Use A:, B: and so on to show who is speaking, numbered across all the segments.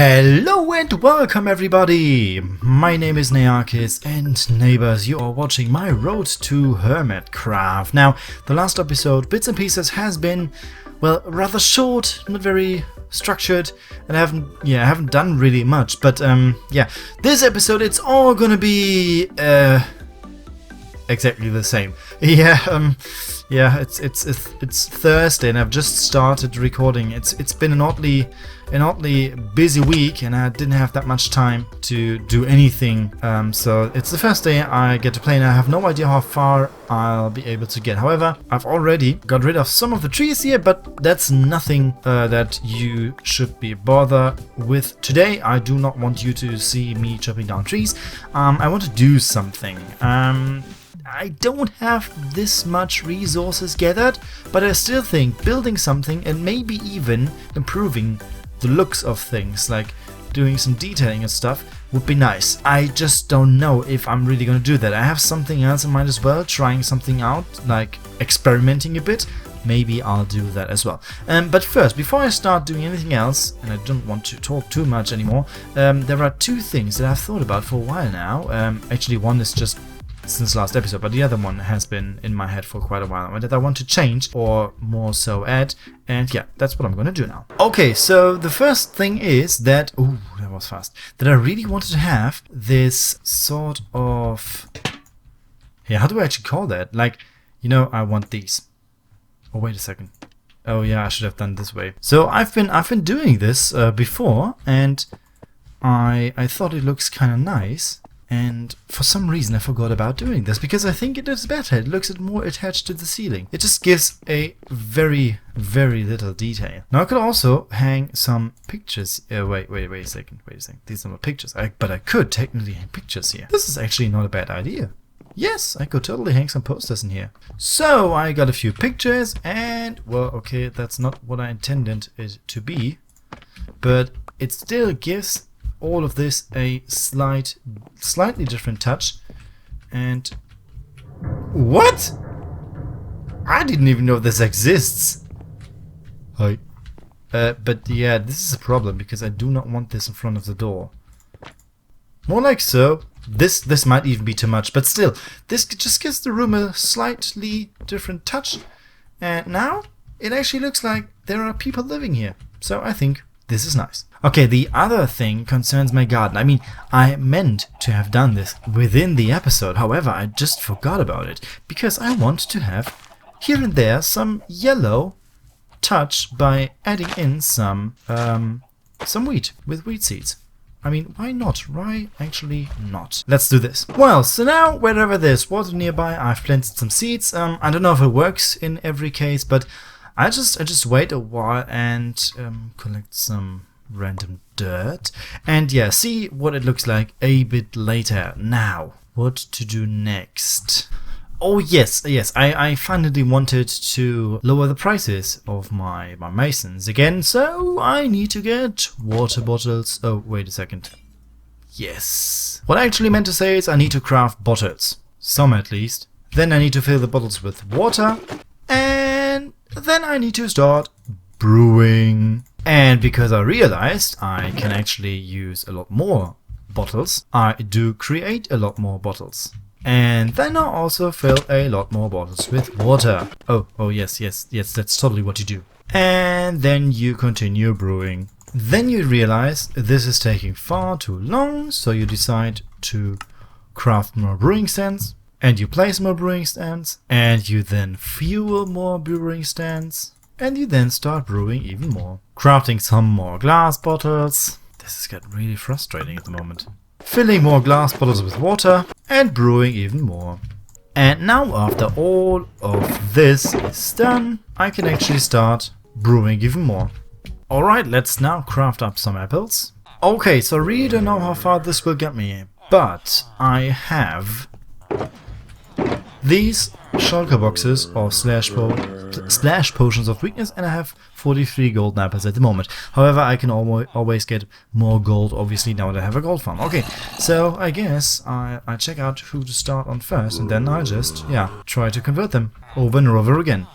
A: Hello and welcome everybody! My name is Nyakes and neighbours, you are watching my road to Hermitcraft. Now, the last episode, Bits and Pieces, has been, well, rather short, not very structured, and I haven't done really much, but this episode it's all gonna be exactly the same. It's Thursday and I've just started recording. It's been an oddly busy week and I didn't have that much time to do anything. So it's the first day I get to play and I have no idea how far I'll be able to get. However, I've already got rid of some of the trees here, but that's nothing that you should be bothered with. Today I do not want you to see me chopping down trees. I want to do something. I don't have this much resources gathered, but I still think building something and maybe even improving the looks of things, like doing some detailing and stuff, would be nice. I just don't know if I'm really gonna do that. I have something else in mind as well, trying something out, like experimenting a bit. Maybe I'll do that as well. But first, before I start doing anything else, and I don't want to talk too much anymore, there are two things that I've thought about for a while now. Actually, one is just since last episode, but the other one has been in my head for quite a while that I want to change, or more so add, and yeah, that's what I'm gonna do now. Okay, so the first thing is that, ooh, that was fast, that I really wanted to have this sort of, yeah, how do I actually call that? Like, you know, I want these. Oh, wait a second. Oh yeah, I should have done this way. So I've been doing this before, and I thought it looks kind of nice. And for some reason I forgot about doing this, because I think it is better. It looks more attached to the ceiling. It just gives a very, very little detail. Now I could also hang some pictures. Wait a second. These are my pictures. But I could technically hang pictures here. This is actually not a bad idea. Yes, I could totally hang some posters in here. So I got a few pictures and, well, okay, that's not what I intended it to be. But it still gives all of this a slightly different touch. And what? I didn't even know this exists. Hi. But yeah, this is a problem because I do not want this in front of the door. More like so. This might even be too much, but still, this just gives the room a slightly different touch. And now it actually looks like there are people living here. So I think this is nice. Okay, the other thing concerns my garden. I mean, I meant to have done this within the episode. However, I just forgot about it because I want to have here and there some yellow touch by adding in some wheat with wheat seeds. I mean, why not? Why actually not? Let's do this. Well, so now wherever there's water nearby, I've planted some seeds. I don't know if it works in every case, but I just wait a while and collect some random dirt and yeah, see what it looks like a bit later. Now, what to do next? Oh yes, I finally wanted to lower the prices of my masons again, so I need to get water bottles. Oh, wait a second. Yes. What I actually meant to say is I need to craft bottles. Some at least. Then I need to fill the bottles with water. And then I need to start brewing. And because I realized I can actually use a lot more bottles, I do create a lot more bottles. And then I also fill a lot more bottles with water. Oh yes, that's totally what you do. And then you continue brewing. Then you realize this is taking far too long, so you decide to craft more brewing stands. And you place more brewing stands. And you then fuel more brewing stands. And you then start brewing even more. Crafting some more glass bottles. This is getting really frustrating at the moment. Filling more glass bottles with water. And brewing even more. And now after all of this is done, I can actually start brewing even more. Alright, let's now craft up some apples. Okay, so I really don't know how far this will get me. But I have these shulker boxes or splash potions of weakness, and I have 43 golden apples at the moment. However, I can always get more gold, obviously, now that I have a gold farm. Okay, so I guess I check out who to start on first, and then I just, yeah, try to convert them over and over again.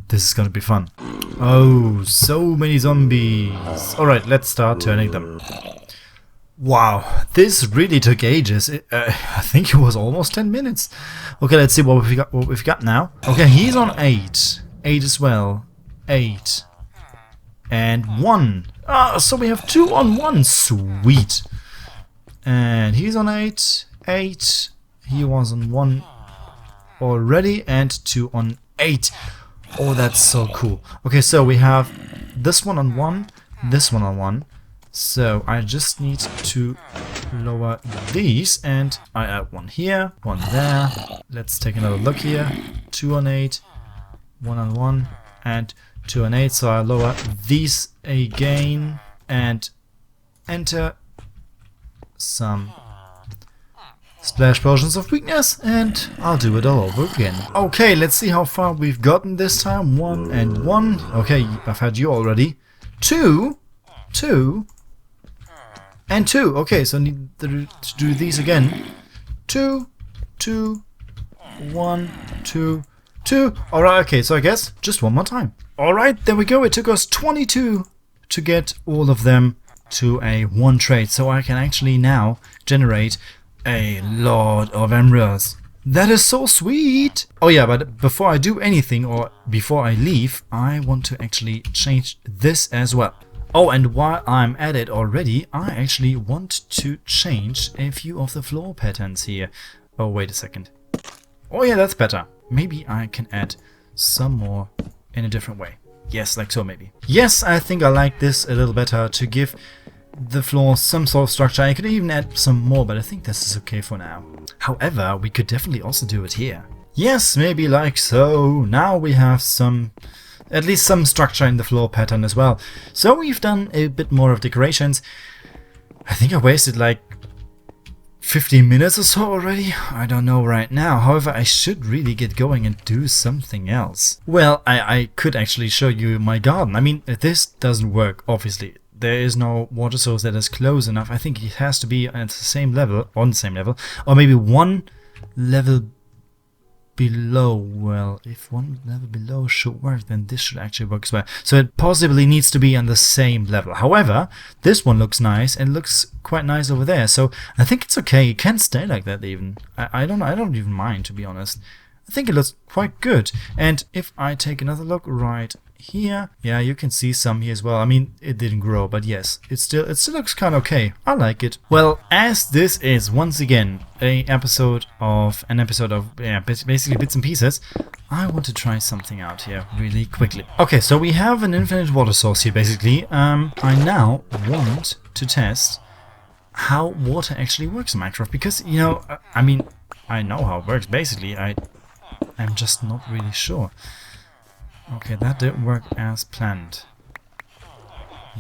A: This is gonna be fun. Oh, so many zombies. Alright, let's start turning them. Wow, this really took ages. I think it was almost 10 minutes. Okay, let's see what we've got now. Okay, he's on 8. 8 as well. 8. And 1. Ah, so we have 2 on 1. Sweet. And he's on 8. 8. He was on 1 already. And 2 on 8. Oh, that's so cool. Okay, so we have this one on 1. This one on 1. So I just need to lower these, and I add 1 here, 1 there. Let's take another look here. 2 on 8, 1 on 1, and 2 on 8. So I lower these again and enter some splash potions of weakness, and I'll do it all over again. Okay, let's see how far we've gotten this time. 1 and 1. Okay, I've had you already. 2, 2. And 2. Okay, so I need to do these again. 2, 2, 1, 2, 2. Alright, okay, so I guess just one more time. Alright, there we go. It took us 22 to get all of them to a 1 trade. So I can actually now generate a lot of emeralds. That is so sweet! Oh yeah, but before I do anything, or before I leave, I want to actually change this as well. Oh, and while I'm at it already, I actually want to change a few of the floor patterns here. Oh, wait a second. Oh yeah, that's better. Maybe I can add some more in a different way. Yes, like so maybe. Yes, I think I like this a little better to give the floor some sort of structure. I could even add some more, but I think this is okay for now. However, we could definitely also do it here. Yes, maybe like so. Now we have at least some structure in the floor pattern as well. So we've done a bit more of decorations. I think I wasted like 15 minutes or so already. I don't know right now. However, I should really get going and do something else. Well, I could actually show you my garden. I mean, this doesn't work, obviously. There is no water source that is close enough. I think it has to be at the same level, on the same level, or maybe 1 level below. Well, if 1 level below should work, then this should actually work as well. So it possibly needs to be on the same level. However, this one looks nice and looks quite nice over there. So I think it's okay. It can stay like that even. I don't even mind, to be honest. I think it looks quite good. And if I take another look right here, yeah, you can see some here as well. I mean, it didn't grow, but yes, it still looks kind of okay. I like it. Well, as this is once again an episode of yeah, basically bits and pieces, I want to try something out here really quickly. Okay, so we have an infinite water source here basically. I now want to test how water actually works in Minecraft, because, you know, I mean, I know how it works basically. I'm just not really sure. Okay, that didn't work as planned.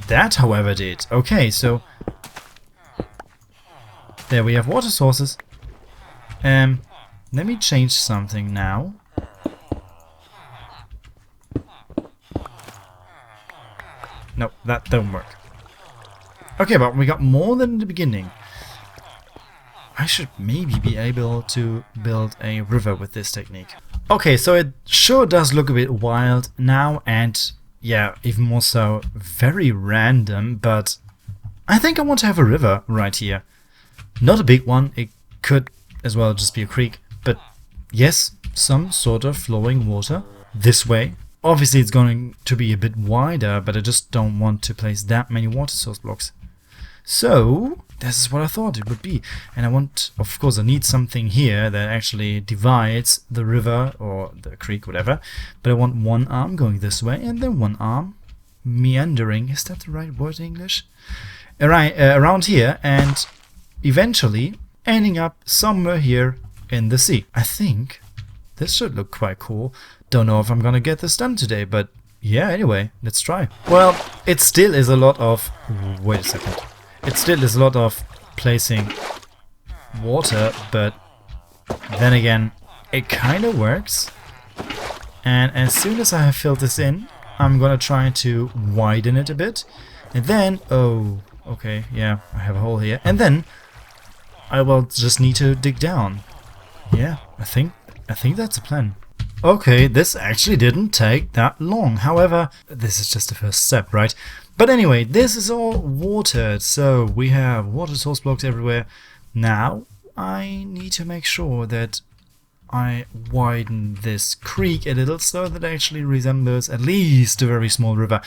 A: That, however, did. Okay, so there we have water sources. Let me change something now. No, that don't work. Okay, but we got more than in the beginning. I should maybe be able to build a river with this technique. Okay, so it sure does look a bit wild now, and yeah, even more so, very random, but I think I want to have a river right here. Not a big one, it could as well just be a creek, but yes, some sort of flowing water this way. Obviously it's going to be a bit wider, but I just don't want to place that many water source blocks. So this is what I thought it would be, and I want, of course, I need something here that actually divides the river or the creek, whatever. But I want one arm going this way, and then one arm meandering. Is that the right word in English? Around here, and eventually ending up somewhere here in the sea. I think this should look quite cool. Don't know if I'm gonna get this done today, but yeah. Anyway, let's try. Well, it still is a lot of. Wait a second. It still is a lot of placing water, but then again, it kind of works. And as soon as I have filled this in, I'm gonna try to widen it a bit. And then, oh, okay, yeah, I have a hole here. And then I will just need to dig down. Yeah, I think that's a plan. Okay, this actually didn't take that long. However, this is just the first step, right? But anyway, this is all watered, so we have water source blocks everywhere. Now, I need to make sure that I widen this creek a little so that it actually resembles at least a very small river.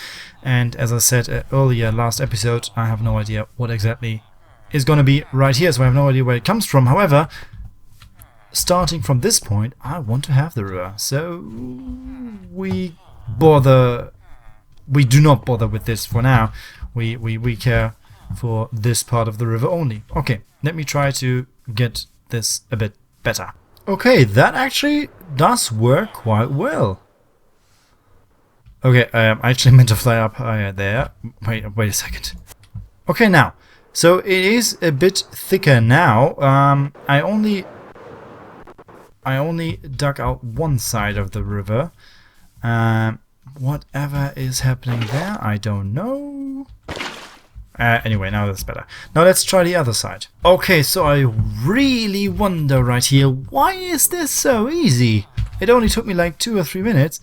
A: And as I said earlier, last episode, I have no idea what exactly is going to be right here, so I have no idea where it comes from. However, starting from this point, I want to have the river, so we do not bother with this for now. We care for this part of the river only. Okay, let me try to get this a bit better. Okay, that actually does work quite well. Okay, I actually meant to fly up higher there. Wait a second. Okay, now, so it is a bit thicker now. I only dug out one side of the river. Whatever is happening there, I don't know. Anyway, now that's better. Now let's try the other side. Okay, so I really wonder right here, why is this so easy? It only took me like 2 or 3 minutes.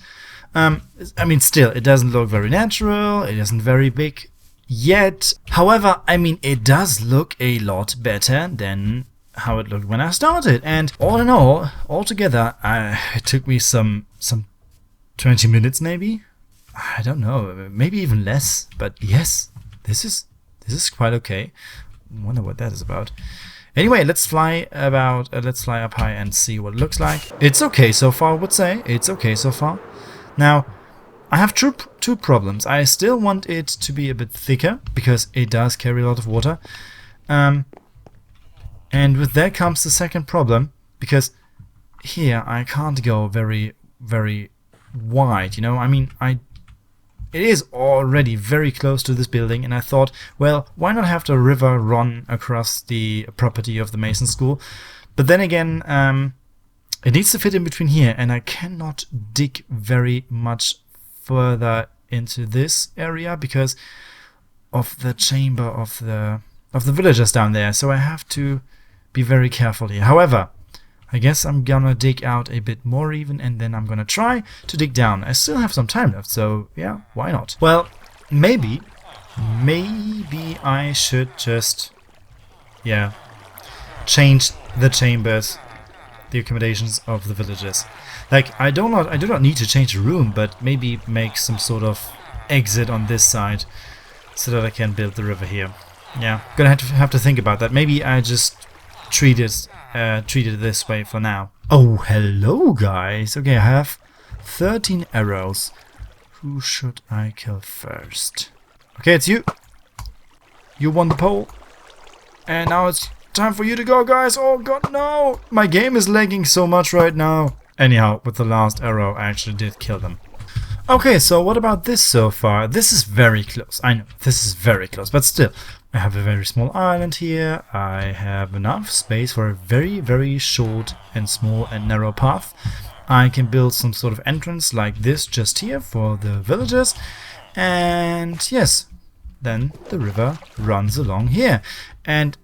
A: I mean, still, it doesn't look very natural, it isn't very big yet. However, I mean, it does look a lot better than how it looked when I started. And all in all, altogether, it took me some 20 minutes maybe? I don't know, maybe even less. But yes, this is quite okay. Wonder what that is about. Anyway, let's fly up high and see what it looks like. It's okay so far, I would say. It's okay so far. Now, I have two problems. I still want it to be a bit thicker because it does carry a lot of water. And with that comes the second problem, because here I can't go very, very wide, you know? I mean, it is already very close to this building, and I thought, well, why not have the river run across the property of the Mason School? But then again, it needs to fit in between here, and I cannot dig very much further into this area because of the chamber of the villagers down there. So I have to be very careful here. However, I guess I'm gonna dig out a bit more even, and then I'm gonna try to dig down. I still have some time left, so yeah, why not? Well, maybe I should just, yeah, change the chambers, the accommodations of the villagers. Like, I do not need to change the room, but maybe make some sort of exit on this side so that I can build the river here. Yeah, gonna have to think about that. Maybe I just treat it this way for now. Oh, hello guys. Okay, I have 13 arrows. Who should I kill first? Okay, it's you. You won the poll. And now it's time for you to go, guys. Oh god, no. My game is lagging so much right now. Anyhow, with the last arrow, I actually did kill them. Okay, so what about this so far? This is very close. I know, this is very close, but still. I have a very small island here. I have enough space for a very, very short and small and narrow path. I can build some sort of entrance like this just here for the villagers. And yes, then the river runs along here. And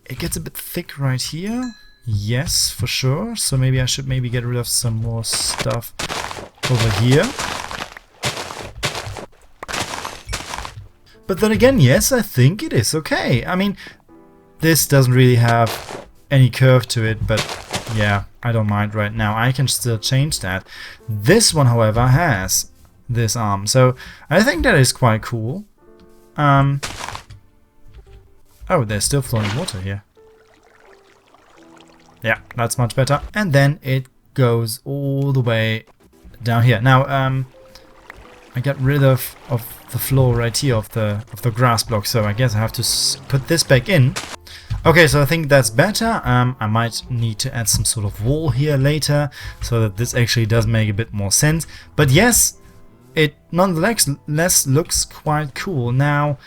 A: it gets a bit thick right here. Yes, for sure. So maybe I should get rid of some more stuff over here. But then again, yes, I think it is okay. I mean, this doesn't really have any curve to it, but yeah, I don't mind right now. I can still change that. This one, however, has this arm, so I think that is quite cool. Oh, there's still flowing water here. Yeah, that's much better. And then it goes all the way down here. Now, I got rid of the floor right here of the grass block, so I guess I have to put this back in. Okay, so I think that's better. I might need to add some sort of wall here later so that this actually does make a bit more sense. But yes, it nonetheless looks quite cool. Now,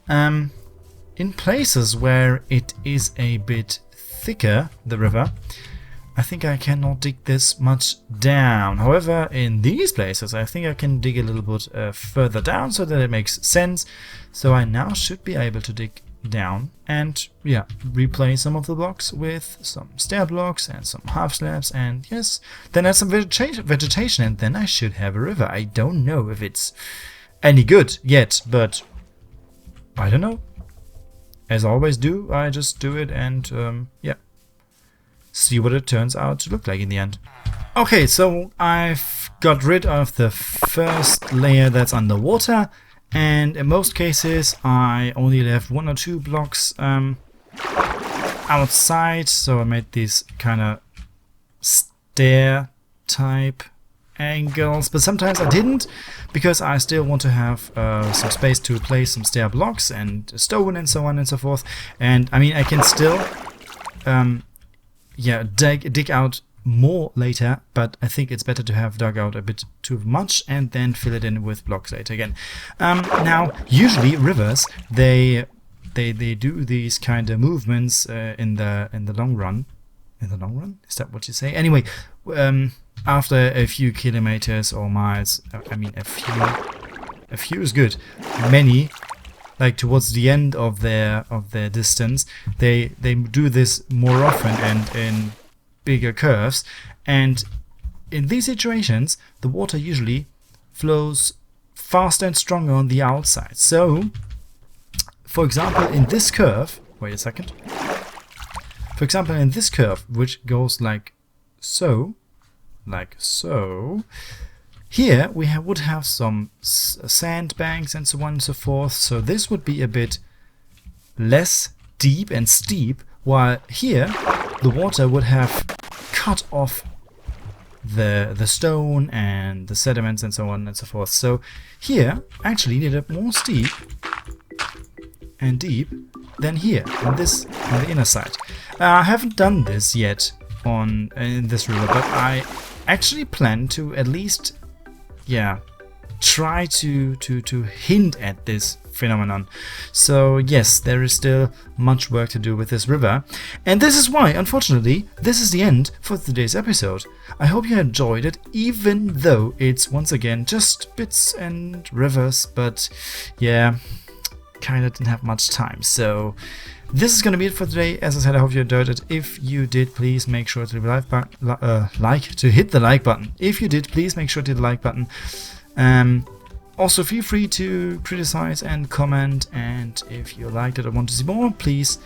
A: in places where it is a bit thicker, the river, I think I cannot dig this much down. However, in these places, I think I can dig a little bit further down so that it makes sense. So I now should be able to dig down and yeah, replace some of the blocks with some stair blocks and some half slabs, and yes, then add some vegetation, and then I should have a river. I don't know if it's any good yet, but I don't know. As I always do, I just do it and yeah, see what it turns out to look like in the end. Okay, so I've got rid of the first layer that's underwater, and in most cases I only left 1 or 2 blocks outside, so I made these kind of stair type angles, but sometimes I didn't, because I still want to have some space to place some stair blocks and stone and so on and so forth. And I mean, I can still yeah, dig out more later, but I think it's better to have dug out a bit too much and then fill it in with blocks later again. Now, usually rivers, they do these kind of movements in the long run. In the long run, is that what you say? Anyway, after a few kilometers or miles, I mean a few is good. Many, like towards the end of their distance, they do this more often and in bigger curves, and in these situations the water usually flows faster and stronger on the outside. So for example, in this curve, wait a second, for example in this curve, which goes like so, here we would have some sandbanks and so on and so forth, so this would be a bit less deep and steep, while here the water would have cut off the stone and the sediments and so on and so forth. So here actually needed more steep and deep than here on the inner side. I haven't done this yet in this river, but I actually plan to at least, yeah, try to hint at this phenomenon. So yes, there is still much work to do with this river, and this is why, unfortunately, this is the end for today's episode. I hope you enjoyed it, even though it's once again just bits and rivers, but yeah, kinda didn't have much time. So this is gonna be it for today. As I said, I hope you enjoyed it. If you did, please make sure to leave a hit the like button. If you did, please make sure to hit the like button. Also, feel free to criticize and comment, and if you liked it or want to see more, please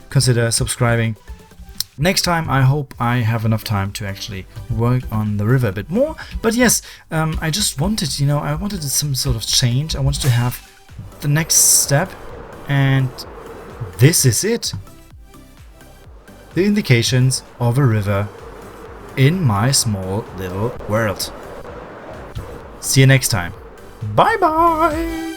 A: consider subscribing. Next time, I hope I have enough time to actually work on the river a bit more. But yes, I just wanted, you know, I wanted some sort of change. I wanted to have the next step, and this is it. The indications of a river in my small little world. See you next time. Bye bye!